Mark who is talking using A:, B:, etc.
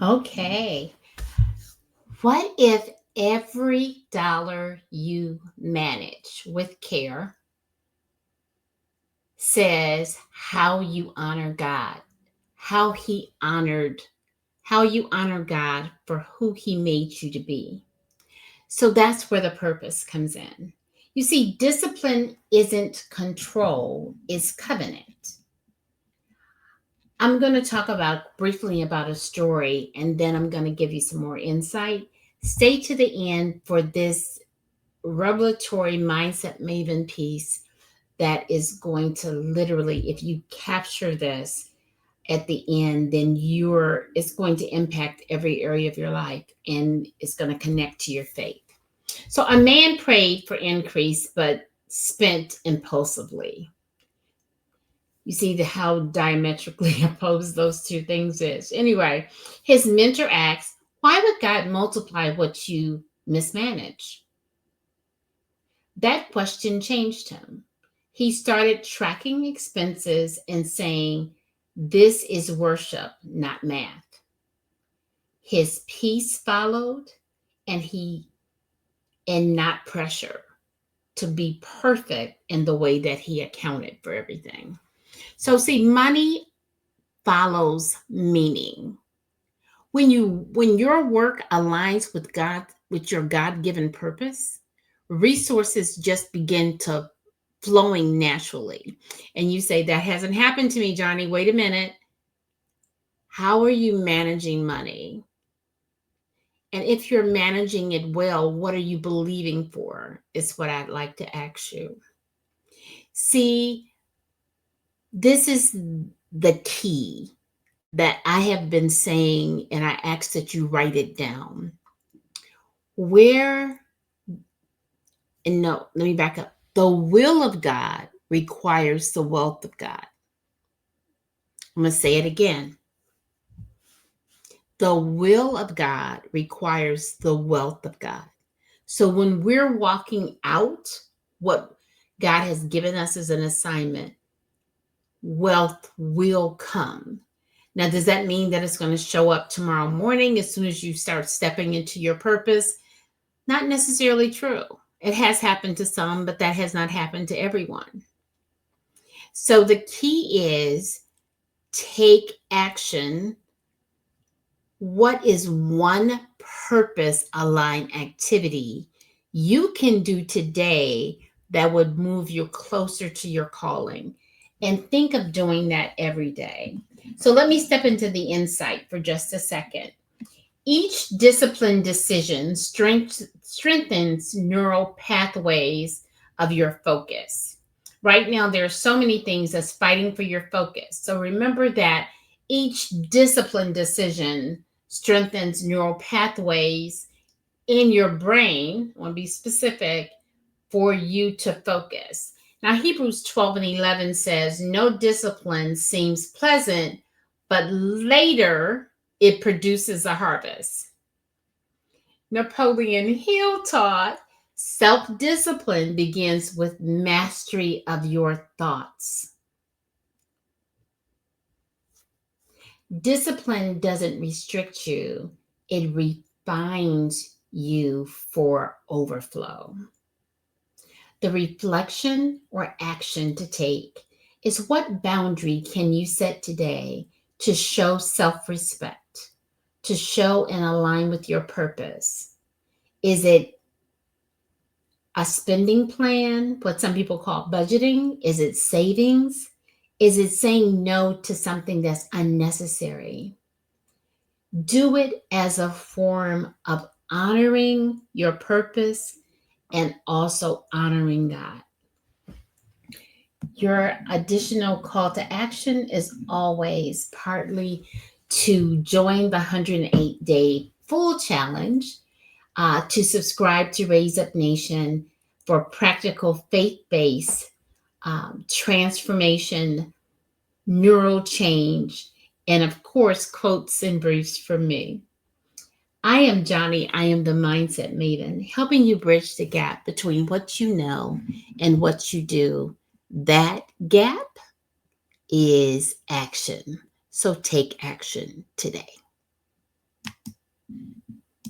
A: Okay. What if every dollar you manage with care says how you honor God, how he honored, how you honor God for who he made you to be? So that's where the purpose comes in. You see, discipline isn't control, it's covenant. I'm going to talk about briefly about a story and then I'm going to give you some more insight. Stay to the end for this revelatory mindset maven piece that is going to literally, if you capture this at the end, then it's going to impact every area of your life and it's going to connect to your faith. So a man prayed for increase but spent impulsively. You see how diametrically opposed those two things is. Anyway, his mentor asked, why would God multiply what you mismanage? That question changed him. He started tracking expenses and saying, this is worship, not math. His peace followed and not pressure to be perfect in the way that he accounted for everything. So see, money follows meaning. When your work aligns with God, with your God-given purpose, resources just begin to flowing naturally. And you say, that hasn't happened to me, Johnnie. Wait a minute. How are you managing money? And if you're managing it well, what are you believing for? Is what I'd like to ask you. See, this is the key that I have been saying, and I ask that you write it down. No, let me back up. The will of God requires the wealth of God. I'm going to say it again. The will of God requires the wealth of God. So when we're walking out what God has given us as an assignment, wealth will come. Now, does that mean that it's going to show up tomorrow morning as soon as you start stepping into your purpose? Not necessarily true. It has happened to some, but that has not happened to everyone. So the key is take action. What is one purpose aligned activity you can do today that would move you closer to your calling? And think of doing that every day. So let me step into the insight for just a second. Each discipline decision strengthens neural pathways of your focus. Right now, there are so many things that's fighting for your focus. So remember that each discipline decision strengthens neural pathways in your brain, I want to be specific, for you to focus. Now, Hebrews 12 and 11 says, no discipline seems pleasant, but later it produces a harvest. Napoleon Hill taught, self-discipline begins with mastery of your thoughts. Discipline doesn't restrict you, it refines you for overflow. The reflection or action to take is, what boundary can you set today to show self-respect, to show and align with your purpose? Is it a spending plan, what some people call budgeting? Is it savings? Is it saying no to something that's unnecessary? Do it as a form of honoring your purpose and also honoring God. Your additional call to action is always partly to join the 108-day full challenge, to subscribe to Raise Up Nation for practical faith-based transformation, NeuroChange, and of course, quotes and briefs from me. I am Johnnie. I am the Mindset Maven, helping you bridge the gap between what you know and what you do. That gap is action. So take action today.